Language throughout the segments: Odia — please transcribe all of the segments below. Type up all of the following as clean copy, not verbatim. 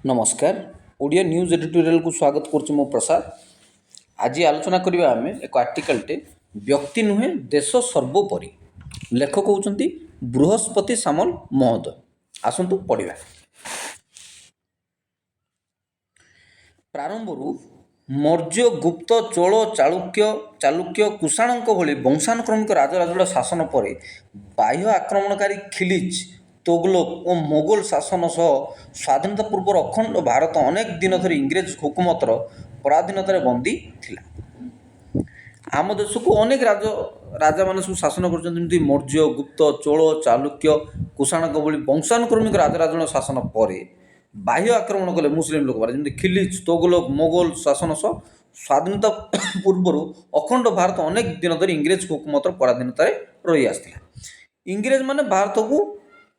नमस्कार ओडिया न्यूज एडिटोरियल को स्वागत करुच्ची मो प्रसाद। आज आलोचना करवा आम एक आर्टिकलटे व्यक्ति नुहे देश सर्वोपरि लेखक होउछंती बृहस्पति सामल महोदय। आसंतु पढ़िबा। प्रारंभरू मौर्य गुप्त चोल चालुक्य कुषाणक भली वंशानुक्रमिक राजराजुड़ शासन पर बाह्य आक्रमणकारी खिलिज तोगलोक और मोगल शासन सह स्वाधीनता पूर्व अखंड भारत अनेक दिन धरी इंग्रेज हुकूमतर पराधीनतार बंदी थिला। आम देश को अनेक राजा मान सब शासन कर मौर्य गुप्त चोल चालुक्य कुषाणक भली वंशानुक्रमिक राजराजुड़ शासन पर बाह्य आक्रमण कले मुस्लिम लोक जमी खिलिज तोगलोक मोगल शासन सह स्वाधीनता पूर्व अखंड भारत अनेक दिन धरी इंग्रेज हुकूमतर पराधीनतार रही आसला। इंग्रेज माने भारत को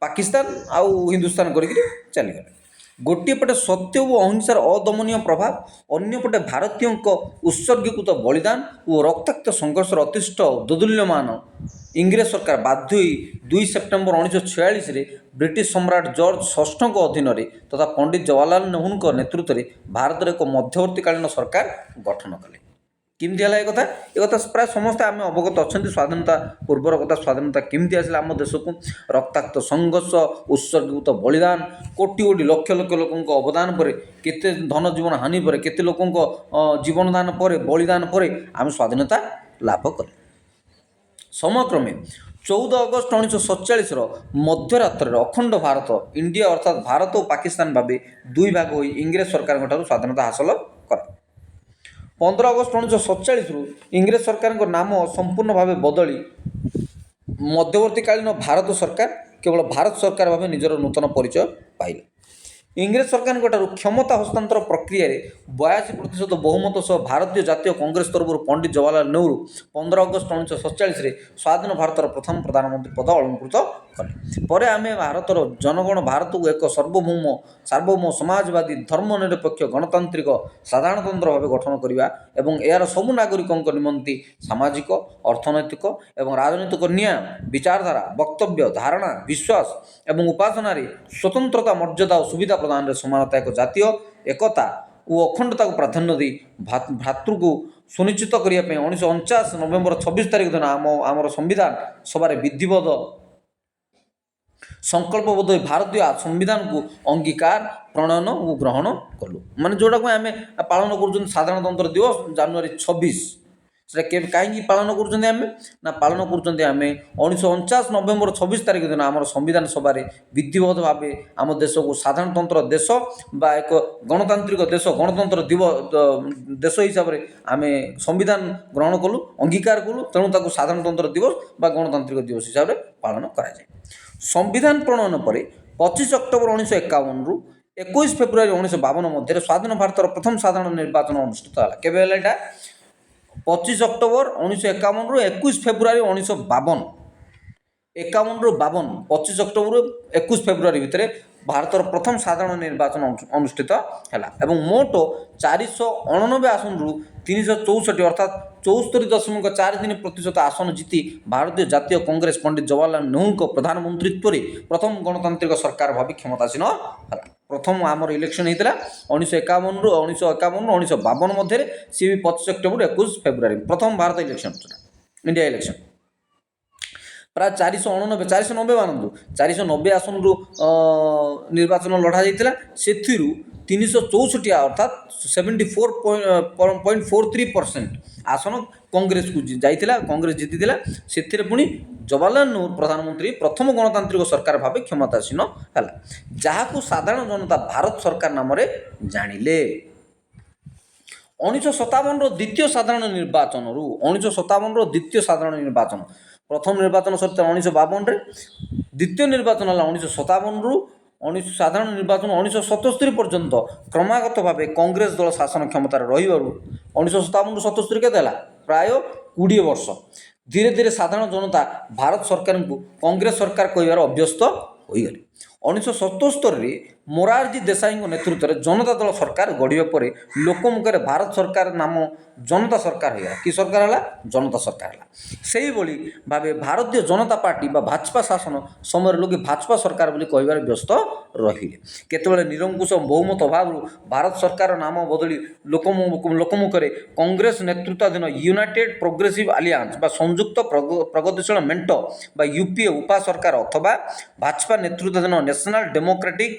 पाकिस्तान आउ हिंदुस्तान करके चलीगले। गोटे पटे सत्य और अहिंसार अदमनीय प्रभाव अन्यपटे भारतीयों उत्सर्गीकृत बलिदान और रक्ताक्त संघर्ष अतिष्ठ दोदुल्यमान इंग्रेज सरकार बाध्य 2 सेप्टेम्बर 1946 ब्रिटिश सम्राट जॉर्ज षष्ठ अधीन तथा पंडित जवाहरलाल नेहरू नेतृत्व में भारत एक मध्यवर्तीकालीन सरकार गठन कले। किमती है एक कथा प्राय समस्त आम अवगत अच्छा स्वाधीनता पूर्वर कथा स्वाधीनता केमती आसला आम देश को रक्ताक्त संघर्ष उत्सर्गीकृत बलिदान कोटी कोटी लक्ष लक्ष लोकों अवदान पर केते धन जीवन हानि पर केते लोकों जीवन दान पर बलिदान पर आम स्वाधीनता लाभ कले। समयक्रमे 14 अगस्त 1947 मध्यरात्र अखंड भारत इंडिया अर्थात भारत और पाकिस्तान भावे दुई भाग हो इंग्रेज सरकार स्वाधीनता हासिल कर 15 अगस्त 1947 इंग्रेज सरकार नाम संपूर्ण भाव बदली मध्यवर्तीकालीन भारत सरकार केवल भारत सरकार भाव निजर नूतन परिचय पाइले। इंग्रेज सरकार क्षमता हस्तांतर प्रक्रिया 82% बहुमत सह भारतीय जातीय कांग्रेस तरफ पंडित जवाहरलाल नेहरू 15 अगस्त 1947 स्वाधीन भारत प्रथम प्रधानमंत्री पद अलंकृत कले। पर आम भारत जनगण भारत को एक सार्वभौम समाजवादी धर्मनिरपेक्ष गणतांत्रिक साधारणतंत्र भाव गठन करने और यार सबु नागरिकों निमंती सामाजिक अर्थनैतिक और राजनैतिक न्याय विचारधारा वक्तव्य धारणा विश्वास और उपासना स्वतंत्रता मर्यादा और सुविधा प्रदान समानता एक जातीय एकता और अखंडता को प्राधान्य दी भ्रातृ को सुनिश्चित करने 1949 नवेम्बर 26 तारीख दिन आमर संविधान सभा विधिवत संकल्पबद्ध भारतीय संविधान को अंगीकार प्रणयन और ग्रहण कलु माने जोटा को आम पालन कर साधारणतंत्र दिवस जनवरी 26 से कहीं पालन कर पालन कर 1949 नवेम्बर 26 तारीख दिन आम संविधान सभा विधिवत भाव आम देश को साधारणतंत्र देश बा एक गणतांत्रिक देश गणतंत्र देश हिसाब से आम संविधान ग्रहण कलु अंगीकार कलु तेणु साधारणतंत्र दिवस बा गणतांत्रिक दिवस हिसाब से पालन कराए। संविधान प्रणयन पर 25 अक्टोबर 1951 रु 21 फेब्रुआरी 1952 मध्य स्वाधीन भारत प्रथम साधारण निर्वाचन अनुष्ठित है। केबे हला एटा 25 अक्टोबर 1951 रु 21 फेब्रुआरी 1952 51 रु 52 25 अक्टोबर 21 फेब्रुआरी भितर भारत प्रथम साधारण निर्वाचन अनुष्ठित है। मोट 489 आसन रु 364 अर्थात 74.43% आसन जीति भारतीय जातीय कांग्रेस पंडित जवाहरलाल नेहरू प्रधानमंत्रित्व प्रथम गणतांत्रिक सरकार भाव क्षमतासीन है। प्रथम आमर इलेक्शन होता 1951 रु 1952 मध्य सी भी 25 अक्टोबर 21 फेब्रुआरी प्रथम भारत इलेक्शन इंडिया इलेक्शन प्राय 490 मानू 490 आसन रु निर्वाचन लड़ा जाता से 364 अर्थात 74.43% आसन कांग्रेस को जाइला कांग्रेस जीति से पुणी जवाहरलाल नेहरू प्रधानमंत्री प्रथम गणतांत्रिक सरकार भाव क्षमतासीन है जहाँ साधारण जनता भारत सरकार नाम जानिले। 1957 द्वितीय साधारण निर्वाचन रु 1957 द्वितीय साधारण निर्वाचन प्रथम निर्वाचन सहित 1952 द्वितीय निर्वाचन है 1957 रु साधारण निर्वाचन 1977 पर्यंत क्रमागत भाव कांग्रेस दल शासन क्षमतार रही 1957 रु 77 के प्राय 20 वर्ष धीरे धीरे साधारण जनता भारत सरकार को कांग्रेस सरकार कहबार अभ्यस्त हो गले। 1977 ମୋରାରଜୀ ଦେଶାଇଙ୍କ ନେତୃତ୍ୱରେ ଜନତା ଦଳ ସରକାର ଗଢ଼ିବା ପରେ ଲୋକମୁଖରେ ଭାରତ ସରକାର ନାମ ଜନତା ସରକାର ହୋଇଗଲା। କି ସରକାର ହେଲା? ଜନତା ସରକାର ହେଲା। ସେହିଭଳି ଭାବେ ଭାରତୀୟ ଜନତା ପାର୍ଟି ବା ଭାଜପା ଶାସନ ସମୟରେ ଲୋକେ ଭାଜପା ସରକାର ବୋଲି କହିବାରେ ବ୍ୟସ୍ତ ରହିଲେ। କେତେବେଳେ ନିରଙ୍କୁଶ ବହୁମତ ଅଭାବରୁ ଭାରତ ସରକାର ନାମ ବଦଳି ଲୋକମୁଖରେ କଂଗ୍ରେସ ନେତୃତ୍ୱାଧୀନ ୟୁନାଇଟେଡ୍ ପ୍ରୋଗ୍ରେସିଭ୍ ଆଲିଆନ୍ସ ବା ସଂଯୁକ୍ତ ପ୍ରଗତିଶୀଳ ମେଣ୍ଟ ବା ୟୁପିଏ ଉପା ସରକାର ଅଥବା ଭାଜପା ନେତୃତ୍ୱାଧୀନ ନ୍ୟାସନାଲ ଡେମୋକ୍ରାଟିକ୍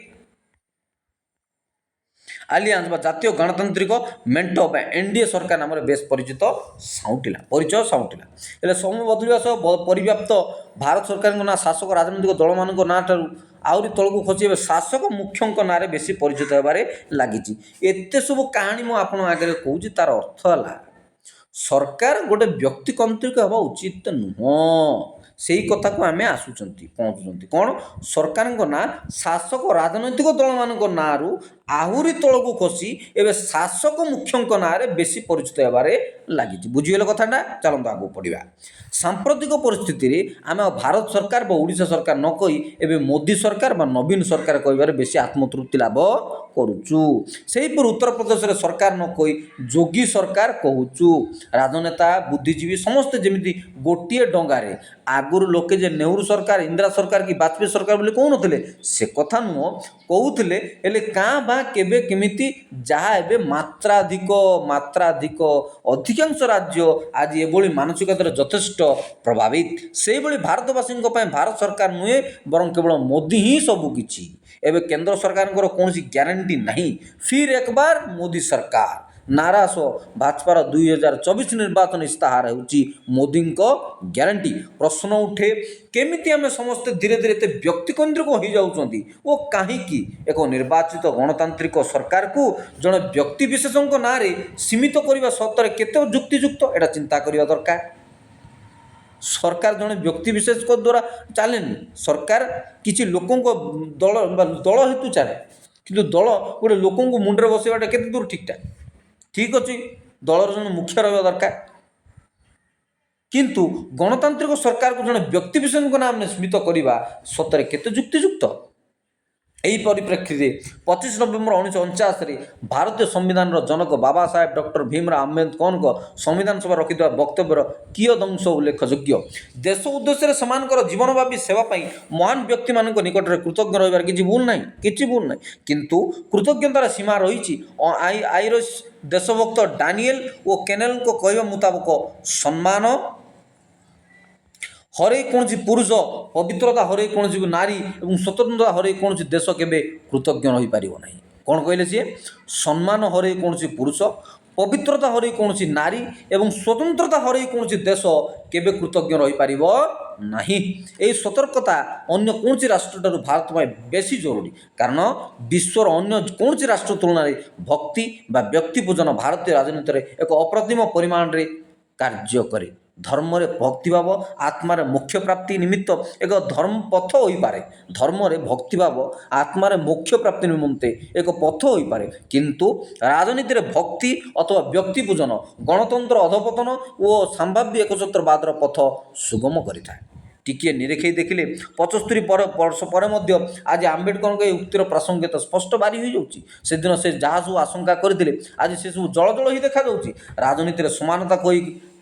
ଆଲିଆନ୍ସ ବା ଜାତୀୟ ଗଣତାନ୍ତ୍ରିକ ମେଣ୍ଟ ବା ଏନ୍ଡିଏ ସରକାର ନାମରେ ବେଶ ପରିଚିତ ପରିଚୟ ସାଉଁଟିଲା। ହେଲେ ସମୟ ବଦଳିବା ସହ ପରିବ୍ୟାପ୍ତ ଭାରତ ସରକାରଙ୍କ ନାଁ ଶାସକ ରାଜନୈତିକ ଦଳମାନଙ୍କ ନାଁ ଠାରୁ ଆହୁରି ତଳକୁ ଖସି ଏବେ ଶାସକ ମୁଖ୍ୟଙ୍କ ନାଁରେ ବେଶୀ ପରିଚିତ ହେବାରେ ଲାଗିଛି। ଏତେ ସବୁ କାହାଣୀ ମୁଁ ଆପଣଙ୍କ ଆଗରେ କହୁଛି, ତାର ଅର୍ଥ ହେଲା ସରକାର ଗୋଟେ ବ୍ୟକ୍ତିକନ୍ତ୍ରିକ ହେବା ଉଚିତ ନୁହଁ। ସେଇ କଥାକୁ ଆମେ ପହଞ୍ଚୁଛନ୍ତି କ'ଣ? ସରକାରଙ୍କ ନାଁ ଶାସକ ରାଜନୈତିକ ଦଳମାନଙ୍କ ନାଁରୁ ଆହୁରି ତଳକୁ ଖସି ଏବେ ଶାସକ ମୁଖ୍ୟଙ୍କ ନାଁରେ ବେଶୀ ପରିଚିତ ହେବାରେ ଲାଗିଛି। ବୁଝିଗଲେ କଥାଟା? ଚାଲନ୍ତୁ ଆଗକୁ ପଢ଼ିବା। ସାମ୍ପ୍ରତିକ ପରିସ୍ଥିତିରେ ଆମେ ଭାରତ ସରକାର ବା ଓଡ଼ିଶା ସରକାର ନ କହି ଏବେ ମୋଦି ସରକାର ବା ନବୀନ ସରକାର କହିବାରେ ବେଶୀ ଆତ୍ମତୃପ୍ତି ଲାଭ କରୁଛୁ। ସେହିପରି ଉତ୍ତରପ୍ରଦେଶରେ ସରକାର ନ କହି ଯୋଗୀ ସରକାର କହୁଛୁ। ରାଜନେତା ବୁଦ୍ଧିଜୀବୀ ସମସ୍ତେ ଯେମିତି ଗୋଟିଏ ଡଙ୍ଗାରେ, ଆଗରୁ ଲୋକେ ଯେ ନେହେରୁ ସରକାର, ଇନ୍ଦିରା ସରକାର କି ବାଜପେୟୀ ସରକାର ବୋଲି କହୁନଥିଲେ, ସେ କଥା ନୁହଁ, କହୁଥିଲେ। ହେଲେ କାଁ ଭାଁ କେବେ କେମିତି ଯାହା ଏବେ ମାତ୍ରାଧିକ ଅଧିକାଂଶ ରାଜ୍ୟ ଆଜି ଏଭଳି ମାନସିକତାରେ ଯଥେଷ୍ଟ ପ୍ରଭାବିତ। ସେହିଭଳି ଭାରତବାସୀଙ୍କ ପାଇଁ ଭାରତ ସରକାର ନୁହେଁ, ବରଂ କେବଳ ମୋଦି ହିଁ ସବୁକିଛି। ଏବେ କେନ୍ଦ୍ର ସରକାରଙ୍କର କୌଣସି ଗ୍ୟାରେଣ୍ଟି ନାହିଁ। ଫିର୍ ଏକବାର ମୋଦି ସରକାର ନାରା ସହ ଭାଜପାର 2024 ନିର୍ବାଚନ ଇସ୍ତାହାର ହେଉଛି ମୋଦିଙ୍କ ଗ୍ୟାରେଣ୍ଟି। ପ୍ରଶ୍ନ ଉଠେ, କେମିତି ଆମେ ସମସ୍ତେ ଧୀରେ ଧୀରେ ଏତେ ବ୍ୟକ୍ତିକେନ୍ଦ୍ରିକ ହୋଇଯାଉଛନ୍ତି ଓ କାହିଁକି ଏକ ନିର୍ବାଚିତ ଗଣତାନ୍ତ୍ରିକ ସରକାରକୁ ଜଣେ ବ୍ୟକ୍ତିବିଶେଷଙ୍କ ନାଁରେ ସୀମିତ କରିବା ସତରେ କେତେ ଯୁକ୍ତିଯୁକ୍ତ? ଏଇଟା ଚିନ୍ତା କରିବା ଦରକାର। ସରକାର ଜଣେ ବ୍ୟକ୍ତିବିଶେଷଙ୍କ ଦ୍ୱାରା ଚାଲେନି। ସରକାର କିଛି ଲୋକଙ୍କ ଦଳ ହେତୁ ଚାଲେ, କିନ୍ତୁ ଦଳ ଗୋଟେ ଲୋକଙ୍କୁ ମୁଣ୍ଡରେ ବସାଇବାଟା କେତେ ଦୂର ଠିକ୍ଠାକ୍? ଠିକ୍ ଅଛି, ଦଳର ଜଣେ ମୁଖ୍ୟ ରହିବା ଦରକାର, କିନ୍ତୁ ଗଣତାନ୍ତ୍ରିକ ସରକାରକୁ ଜଣେ ବ୍ୟକ୍ତିବିଶେଷଙ୍କ ନାମରେ ସୀମିତ କରିବା ସତରେ କେତେ ଯୁକ୍ତିଯୁକ୍ତ? ଏହି ପରିପ୍ରେକ୍ଷୀରେ 25 ନଭେମ୍ବର 1949ରେ ଭାରତୀୟ ସମ୍ବିଧାନର ଜନକ ବାବା ସାହେବ ଡକ୍ଟର ଭୀମରାଓ ଆମ୍ବେଦକରଙ୍କ ସମ୍ବିଧାନ ସଭା ରଖିଥିବା ବକ୍ତବ୍ୟର କିୟଦଂଶ ଉଲ୍ଲେଖଯୋଗ୍ୟ। ଦେଶ ଉଦ୍ଦେଶ୍ୟରେ ସେମାନଙ୍କର ଜୀବନବ୍ୟାପୀ ସେବା ପାଇଁ ମହାନ ବ୍ୟକ୍ତିମାନଙ୍କ ନିକଟରେ କୃତଜ୍ଞ ରହିବାର କିଛି ଭୁଲ ନାହିଁ, କିନ୍ତୁ କୃତଜ୍ଞତାର ସୀମା ରହିଛି। ଆଇରିଶ ଦେଶଭକ୍ତ ଡାନିଏଲ ଓ କେନେଲଙ୍କ କହିବା ମୁତାବକ ସମ୍ମାନ ହରେଇ କୌଣସି ପୁରୁଷ, ପବିତ୍ରତା ହରେଇ କୌଣସି ନାରୀ ଏବଂ ସ୍ୱତନ୍ତ୍ରତା ହରେଇ କୌଣସି ଦେଶ କେବେ କୃତଜ୍ଞ ରହିପାରିବ ନାହିଁ। କ'ଣ କହିଲେ ସିଏ? ସମ୍ମାନ ହରେଇ କୌଣସି ପୁରୁଷ, ପବିତ୍ରତା ହରେଇ କୌଣସି ନାରୀ ଏବଂ ସ୍ୱତନ୍ତ୍ରତା ହରେଇ କୌଣସି ଦେଶ କେବେ କୃତଜ୍ଞ ରହିପାରିବ ନାହିଁ। ଏହି ସତର୍କତା ଅନ୍ୟ କୌଣସି ରାଷ୍ଟ୍ରଠାରୁ ଭାରତ ପାଇଁ ବେଶୀ ଜରୁରୀ, କାରଣ ବିଶ୍ୱର ଅନ୍ୟ କୌଣସି ରାଷ୍ଟ୍ର ତୁଳନାରେ ଭକ୍ତି ବା ବ୍ୟକ୍ତି ପୂଜନ ଭାରତୀୟ ରାଜନୀତିରେ ଏକ ଅପ୍ରତିମ ପରିମାଣରେ କାର୍ଯ୍ୟ କରେ। ଧର୍ମରେ ଭକ୍ତିଭାବ ଆତ୍ମାରେ ମୋକ୍ଷ ପ୍ରାପ୍ତି ନିମିତ୍ତ ଏକ ଧର୍ମପଥ ହୋଇପାରେ। ଧର୍ମରେ ଭକ୍ତିଭାବ ଆତ୍ମାରେ ମୋକ୍ଷ ପ୍ରାପ୍ତି ନିମନ୍ତେ ଏକ ପଥ ହୋଇପାରେ, କିନ୍ତୁ ରାଜନୀତିରେ ଭକ୍ତି ଅଥବା ବ୍ୟକ୍ତି ପୂଜନ ଗଣତନ୍ତ୍ର ଅଧପତନ ଓ ସମ୍ଭାବ୍ୟ ଏକଛତ୍ରବାଦର ପଥ ସୁଗମ କରିଥାଏ। ଟିକିଏ ନିରେଖେଇ ଦେଖିଲେ 75 ବର୍ଷ ପରେ ମଧ୍ୟ ଆଜି ଆମ୍ବେଦକରଙ୍କ ଏହି ଉକ୍ତିର ପ୍ରାସଙ୍ଗିକତା ସ୍ପଷ୍ଟ ବାରି ହୋଇଯାଉଛି। ସେଦିନ ସେ ଯାହା ସବୁ ଆଶଙ୍କା କରିଥିଲେ ଆଜି ସେସବୁ ଜଳ ହିଁ ଦେଖାଯାଉଛି। ରାଜନୀତିରେ ସମାନତା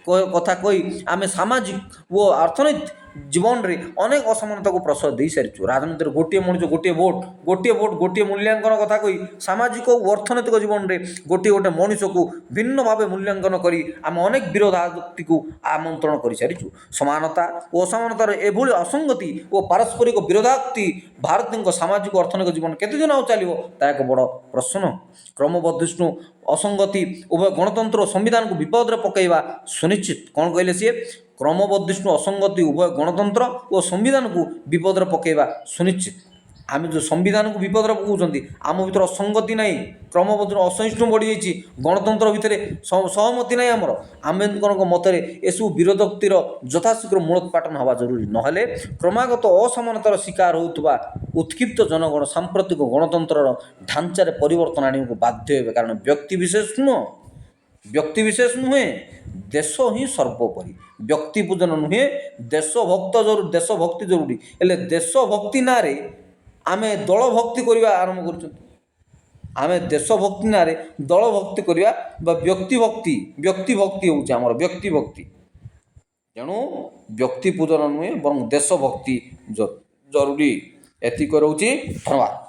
କଥା କହି ଆମେ ସାମାଜିକ ଓ ଅର୍ଥନୈତିକ ଜୀବନରେ ଅନେକ ଅସମାନତାକୁ ପ୍ରଶ୍ରୟ ଦେଇସାରିଛୁ। ରାଜନୀତିରେ ଗୋଟିଏ ମଣିଷ ଗୋଟିଏ ଭୋଟ ଗୋଟିଏ ମୂଲ୍ୟାଙ୍କନ କଥା କହି ସାମାଜିକ ଓ ଅର୍ଥନୈତିକ ଜୀବନରେ ଗୋଟେ ମଣିଷକୁ ଭିନ୍ନ ଭାବେ ମୂଲ୍ୟାଙ୍କନ କରି ଆମେ ଅନେକ ବିରୋଧାତିକୁ ଆମନ୍ତ୍ରଣ କରିସାରିଛୁ। ସମାନତା ଓ ଅସମାନତାର ଏଭଳି ଅସଙ୍ଗତି ଓ ପାରସ୍ପରିକ ବିରୋଧାତି ଭାରତୀୟଙ୍କ ସାମାଜିକ ଅର୍ଥନୈତିକ ଜୀବନ କେତେଦିନ ଆଉ ଚାଲିବ, ତାହା ଏକ ବଡ଼ ପ୍ରଶ୍ନ। କ୍ରମବର୍ଦ୍ଧିଷ୍ଣୁ ଅସଙ୍ଗତି ଉଭୟ ଗଣତନ୍ତ୍ର ଓ ସମ୍ବିଧାନକୁ ବିପଦରେ ପକାଇବା ସୁନିଶ୍ଚିତ। କ'ଣ କହିଲେ ସିଏ? କ୍ରମବର୍ଦ୍ଧିଷ୍ଣୁ ଅସଙ୍ଗତି ଉଭୟ ଗଣତନ୍ତ୍ର ଓ ସମ୍ବିଧାନକୁ ବିପଦରେ ପକାଇବା ସୁନିଶ୍ଚିତ। ଆମେ ଯେଉଁ ସମ୍ବିଧାନକୁ ବିପଦରେ ପକାଉଛନ୍ତି, ଆମ ଭିତରେ ଅସଙ୍ଗତି ନାହିଁ, କ୍ରମବର୍ଦ୍ଧିଷ୍ଣୁ ଅସହିଷ୍ଣୁ ବଢ଼ିଯାଇଛି, ଗଣତନ୍ତ୍ର ଭିତରେ ସହମତି ନାହିଁ ଆମର। ଆମ୍ବେଦକରଙ୍କ ମତରେ ଏସବୁ ବିରୋଧୋକ୍ତିର ଯଥାଶୀଘ୍ର ମୂଳୋତ୍ପାଟନ ହେବା ଜରୁରୀ, ନହେଲେ କ୍ରମାଗତ ଅସମାନତାର ଶିକାର ହେଉଥିବା ଉତ୍କ୍ଷିପ୍ତ ଜନଗଣ ସାମ୍ପ୍ରତିକ ଗଣତନ୍ତ୍ରର ଢାଞ୍ଚାରେ ପରିବର୍ତ୍ତନ ଆଣିବାକୁ ବାଧ୍ୟ ହେବେ। କାରଣ ବ୍ୟକ୍ତିବିଶେଷ ନୁହେଁ, ଦେଶ ହିଁ ସର୍ବୋପରି। ବ୍ୟକ୍ତି ପୂଜନ ନୁହେଁ, ଦେଶଭକ୍ତି ଜରୁରୀ। ହେଲେ ଦେଶଭକ୍ତି ନାଁରେ ଆମେ ଦଳ ଭକ୍ତି କରିବା ଆରମ୍ଭ କରୁଛନ୍ତି। ଆମେ ଦେଶଭକ୍ତି ନାଁରେ ଦଳ ଭକ୍ତି କରିବା ବା ବ୍ୟକ୍ତି ଭକ୍ତି ହେଉଛି ଆମର ବ୍ୟକ୍ତି ଭକ୍ତି। ତେଣୁ ବ୍ୟକ୍ତି ପୂଜନ ନୁହେଁ ବରଂ ଦେଶଭକ୍ତି ଜରୁରୀ। ଏତିକି ରହୁଛି। ଧନ୍ୟବାଦ।